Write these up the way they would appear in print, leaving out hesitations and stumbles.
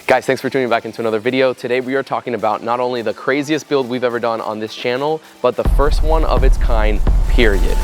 Guys, thanks for tuning back into another video. Today we are talking about not only the craziest build we've ever done on this channel, but the first one of its kind, period.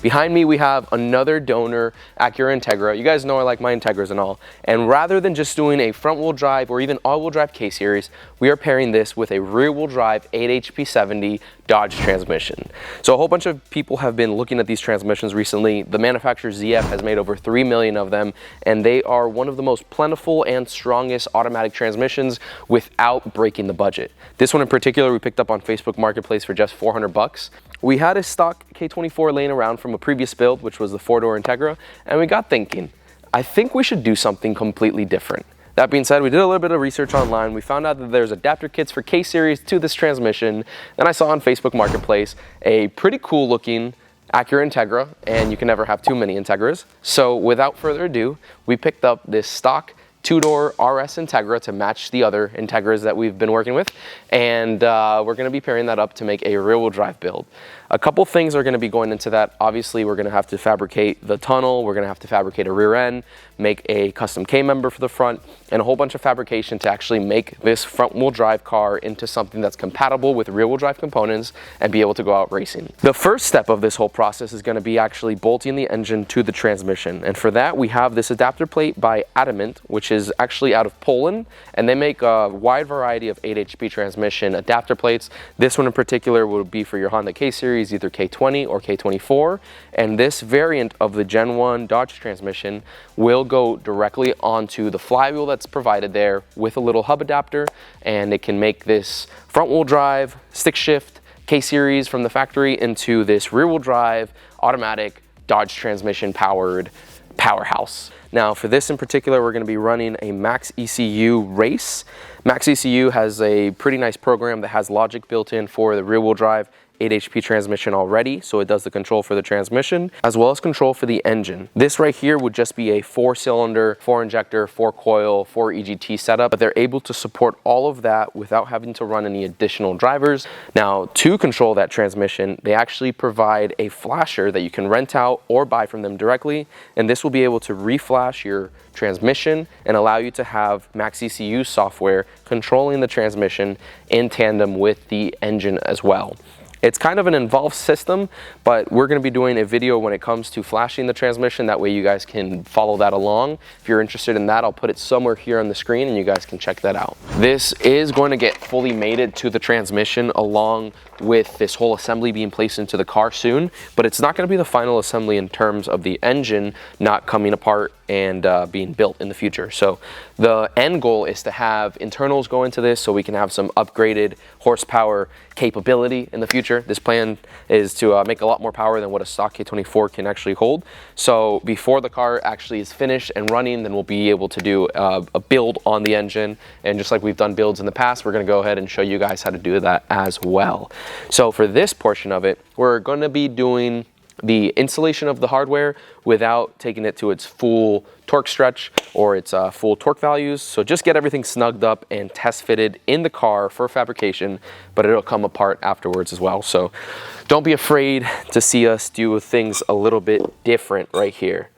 Behind me, we have another donor, Acura Integra. You guys know I like my Integras and all. And rather than just doing a front-wheel drive or even all-wheel drive K-Series, we are pairing this with a rear-wheel drive 8HP70 Dodge transmission. So a whole bunch of people have been looking at these transmissions recently. The manufacturer ZF has made over 3 million of them, and they are one of the most plentiful and strongest automatic transmissions without breaking the budget. This one in particular, we picked up on Facebook Marketplace for just 400 bucks. We had a stock K24 laying around from a previous build, which was the 4-door Integra, and we got thinking, I think we should do something completely different. That being said, we did a little bit of research online. We found out that there's adapter kits for K-Series to this transmission. Then I saw on Facebook Marketplace a pretty cool looking Acura Integra, and you can never have too many Integras. So without further ado, we picked up this stock 2-door RS Integra to match the other Integras that we've been working with, and we're going to be pairing that up to make a rear-wheel drive build. A couple things are going to be going into that. Obviously, we're going to have to fabricate the tunnel, we're going to have to fabricate a rear end, make a custom K-member for the front, and a whole bunch of fabrication to actually make this front-wheel drive car into something that's compatible with rear-wheel drive components and be able to go out racing. The first step of this whole process is going to be actually bolting the engine to the transmission, and for that we have this adapter plate by Adamant, which is actually out of Poland, and they make a wide variety of 8HP transmission adapter plates. This one in particular would be for your Honda K-Series, either K20 or K24, and this variant of the Gen 1 Dodge transmission will go directly onto the flywheel that's provided there with a little hub adapter, and it can make this front-wheel drive, stick shift K-Series from the factory into this rear-wheel drive, automatic Dodge transmission powered powerhouse. Now for this in particular, we're going to be running a Max ECU race. Max ECU has a pretty nice program that has logic built in for the rear-wheel drive 8HP transmission already, so it does the control for the transmission as well as control for the engine. This right here would just be a 4-cylinder, 4-injector, 4-coil, 4-EGT setup, but they're able to support all of that without having to run any additional drivers. Now, to control that transmission, they actually provide a flasher that you can rent out or buy from them directly, and this will be able to reflash your transmission and allow you to have Max ECU software controlling the transmission in tandem with the engine as well. It's kind of an involved system, but we're going to be doing a video when it comes to flashing the transmission. That way you guys can follow that along. If you're interested in that, I'll put it somewhere here on the screen and you guys can check that out. This is going to get fully mated to the transmission along with this whole assembly being placed into the car soon, but it's not going to be the final assembly in terms of the engine not coming apart and being built in the future. So the end goal is to have internals go into this so we can have some upgraded horsepower capability in the future. This plan is to make a lot more power than what a stock K24 can actually hold. So before the car actually is finished and running, then we'll be able to do a build on the engine. And just like we've done builds in the past, we're going to go ahead and show you guys how to do that as well. So for this portion of it, we're going to be doing the installation of the hardware without taking it to its full torque stretch or its full torque values. So just get everything snugged up and test fitted in the car for fabrication, but it'll come apart afterwards as well. So don't be afraid to see us do things a little bit different right here.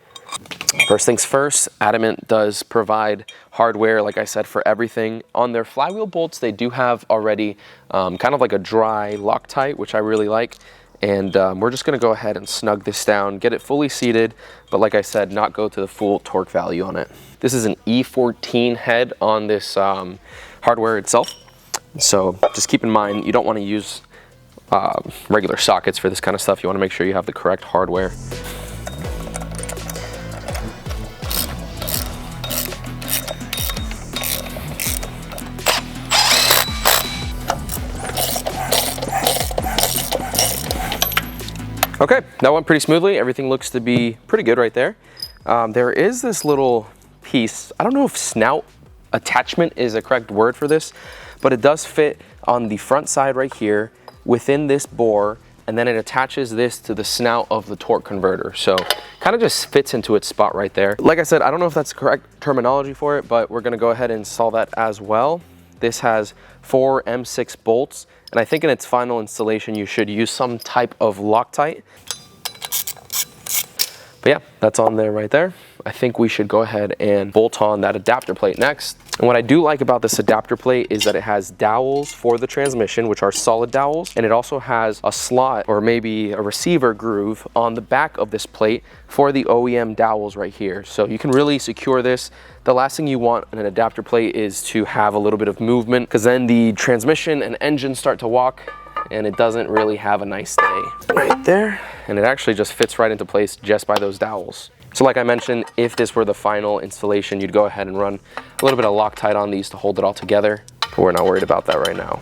First things first, Adamant does provide hardware, like I said, for everything. On their flywheel bolts, they do have already kind of like a dry Loctite, which I really like. And we're just going to go ahead and snug this down, get it fully seated, but like I said, not go to the full torque value on it. This is an E14 head on this hardware itself. So just keep in mind, you don't want to use regular sockets for this kind of stuff. You want to make sure you have the correct hardware. Okay, that went pretty smoothly. Everything looks to be pretty good right there. There is this little piece. I don't know if snout attachment is a correct word for this, but it does fit on the front side right here within this bore and then it attaches this to the snout of the torque converter. So kind of just fits into its spot right there. Like I said, I don't know if that's the correct terminology for it, but we're gonna go ahead and install that as well. This has 4 M6 bolts, and I think in its final installation, you should use some type of Loctite. But yeah, that's on there right there. I think we should go ahead and bolt on that adapter plate next. And what I do like about this adapter plate is that it has dowels for the transmission, which are solid dowels, and it also has a slot or maybe a receiver groove on the back of this plate for the OEM dowels right here. So you can really secure this. The last thing you want in an adapter plate is to have a little bit of movement, because then the transmission and engine start to walk and it doesn't really have a nice day. Right there, and it actually just fits right into place just by those dowels. So like I mentioned, if this were the final installation, you'd go ahead and run a little bit of Loctite on these to hold it all together, but we're not worried about that right now.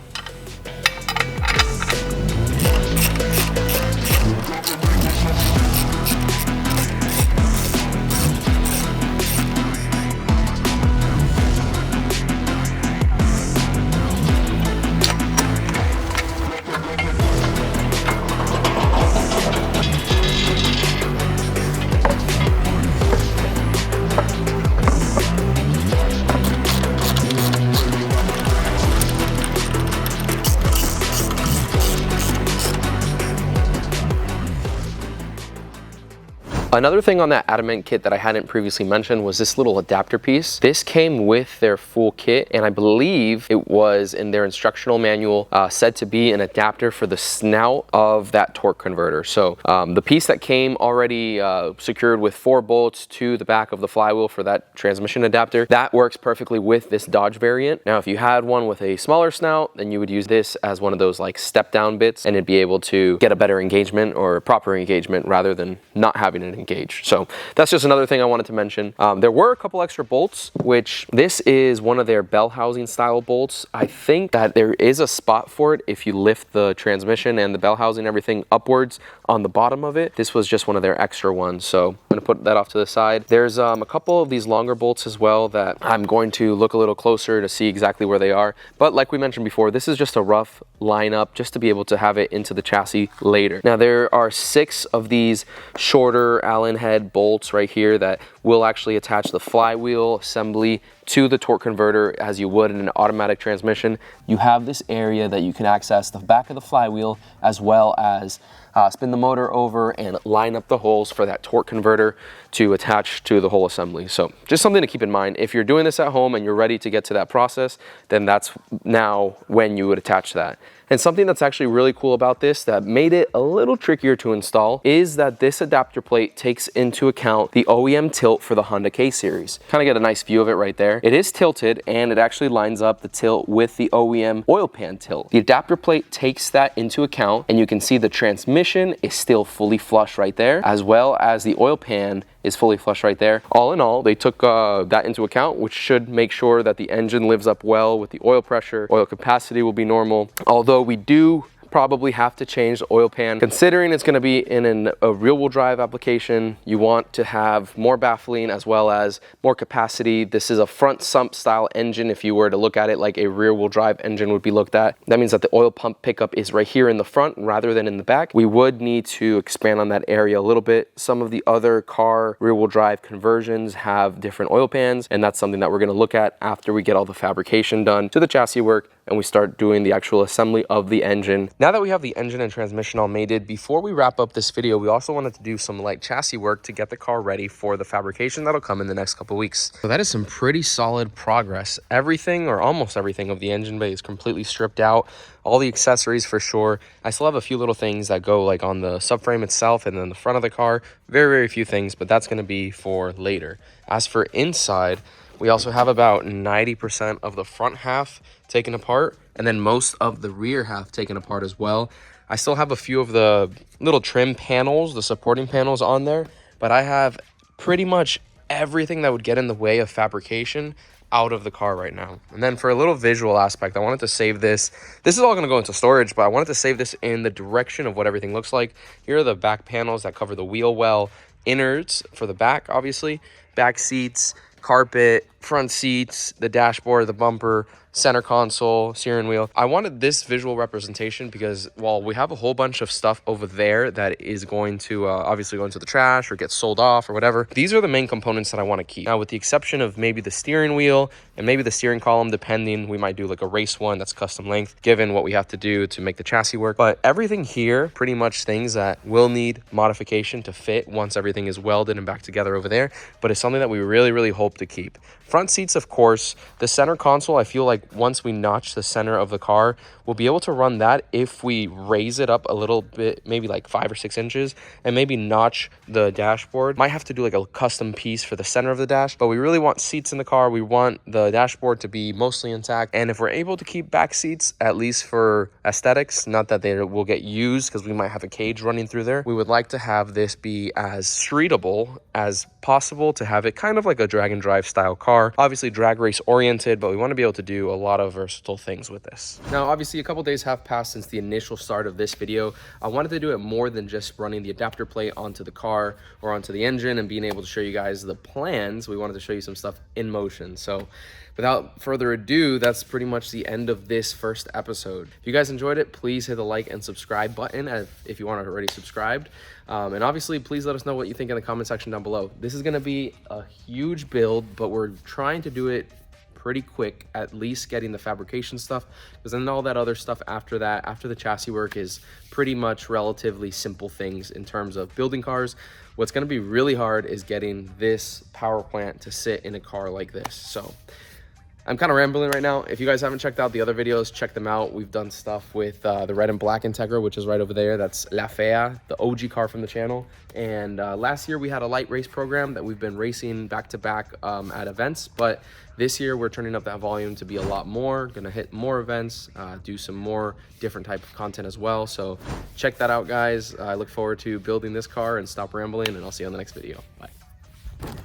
Another thing on that Adamant kit that I hadn't previously mentioned was this little adapter piece. This came with their full kit, and I believe it was in their instructional manual said to be an adapter for the snout of that torque converter. So the piece that came already secured with 4 bolts to the back of the flywheel for that transmission adapter, that works perfectly with this Dodge variant. Now, if you had one with a smaller snout, then you would use this as one of those like step down bits, and it'd be able to get a better engagement or a proper engagement rather than not having an engagement. So that's just another thing I wanted to mention. There were a couple extra bolts, which this is one of their bell housing style bolts. I think that there is a spot for it if you lift the transmission and the bell housing, everything upwards on the bottom of it. This was just one of their extra ones. So I'm gonna put that off to the side. There's a couple of these longer bolts as well that I'm going to look a little closer to see exactly where they are. But like we mentioned before, this is just a rough lineup just to be able to have it into the chassis later. Now there are 6 of these shorter Allen head bolts right here that will actually attach the flywheel assembly to the torque converter as you would in an automatic transmission. You have this area that you can access the back of the flywheel as well as spin the motor over and line up the holes for that torque converter to attach to the whole assembly. So just something to keep in mind. If you're doing this at home and you're ready to get to that process, then that's now when you would attach that. And something that's actually really cool about this that made it a little trickier to install is that this adapter plate takes into account the OEM tilt for the Honda K series. Kind of get a nice view of it right there. It is tilted and it actually lines up the tilt with the OEM oil pan tilt. The adapter plate takes that into account, and you can see the transmission is still fully flush right there, as well as the oil pan is fully flush right there. All in all, they took that into account, which should make sure that the engine lives up well with the oil pressure. Oil capacity will be normal, although we do probably have to change the oil pan. Considering it's going to be in a rear-wheel drive application, you want to have more baffling as well as more capacity. This is a front sump style engine if you were to look at it like a rear-wheel drive engine would be looked at. That means that the oil pump pickup is right here in the front rather than in the back. We would need to expand on that area a little bit. Some of the other car rear-wheel drive conversions have different oil pans, and that's something that we're going to look at after we get all the fabrication done to the chassis work and we start doing the actual assembly of the engine. Now that we have the engine and transmission all mated, before we wrap up this video, we also wanted to do some light chassis work to get the car ready for the fabrication that'll come in the next couple weeks. So that is some pretty solid progress. Everything or almost everything of the engine bay is completely stripped out. All the accessories for sure. I still have a few little things that go like on the subframe itself and then the front of the car. Very, very few things, but that's gonna be for later. As for inside, we also have about 90% of the front half taken apart, and then most of the rear half taken apart as well. I still have a few of the little trim panels, the supporting panels on there, but I have pretty much everything that would get in the way of fabrication out of the car right now. And then for a little visual aspect, I wanted to save this. This is all going to go into storage, but I wanted to save this in the direction of what everything looks like. Here are the back panels that cover the wheel well, innards for the back, obviously, back seats, carpet, front seats, the dashboard, the bumper, center console, steering wheel. I wanted this visual representation because while we have a whole bunch of stuff over there that is going to obviously go into the trash or get sold off or whatever, these are the main components that I want to keep. Now, with the exception of maybe the steering wheel and maybe the steering column, depending, we might do like a race one that's custom length given what we have to do to make the chassis work. But everything here, pretty much things that will need modification to fit once everything is welded and back together over there, but it's something that we really hope to keep. Front seats, of course. The center console, I feel like once we notch the center of the car, we'll be able to run that if we raise it up a little bit, maybe like 5 or 6 inches, and maybe notch the dashboard. Might have to do like a custom piece for the center of the dash, but we really want seats in the car. We want the dashboard to be mostly intact, and if we're able to keep back seats, at least for aesthetics, not that they will get used because we might have a cage running through there, we would like to have this be as streetable as possible, to have it kind of like a drag and drive style car. Obviously drag race oriented, but we want to be able to do a lot of versatile things with this. Now, obviously a couple days have passed since the initial start of this video. I wanted to do it more than just running the adapter plate onto the car or onto the engine and being able to show you guys the plans. We wanted to show you some stuff in motion. So without further ado, that's pretty much the end of this first episode. If you guys enjoyed it, please hit the like and subscribe button if you aren't already subscribed. And obviously, please let us know what you think in the comment section down below. This is going to be a huge build, but we're trying to do it pretty quick, at least getting the fabrication stuff, because then all that other stuff after that, after the chassis work, is pretty much relatively simple things in terms of building cars. What's going to be really hard is getting this power plant to sit in a car like this. So I'm kind of rambling right now. If you guys haven't checked out the other videos, check them out. We've done stuff with the red and black Integra, which is right over there. That's La Fea, the OG car from the channel. And last year we had a light race program that we've been racing back to back at events. But this year we're turning up that volume to be a lot more, gonna hit more events, do some more different type of content as well. So check that out, guys. I look forward to building this car, and stop rambling, and I'll see you on the next video. Bye.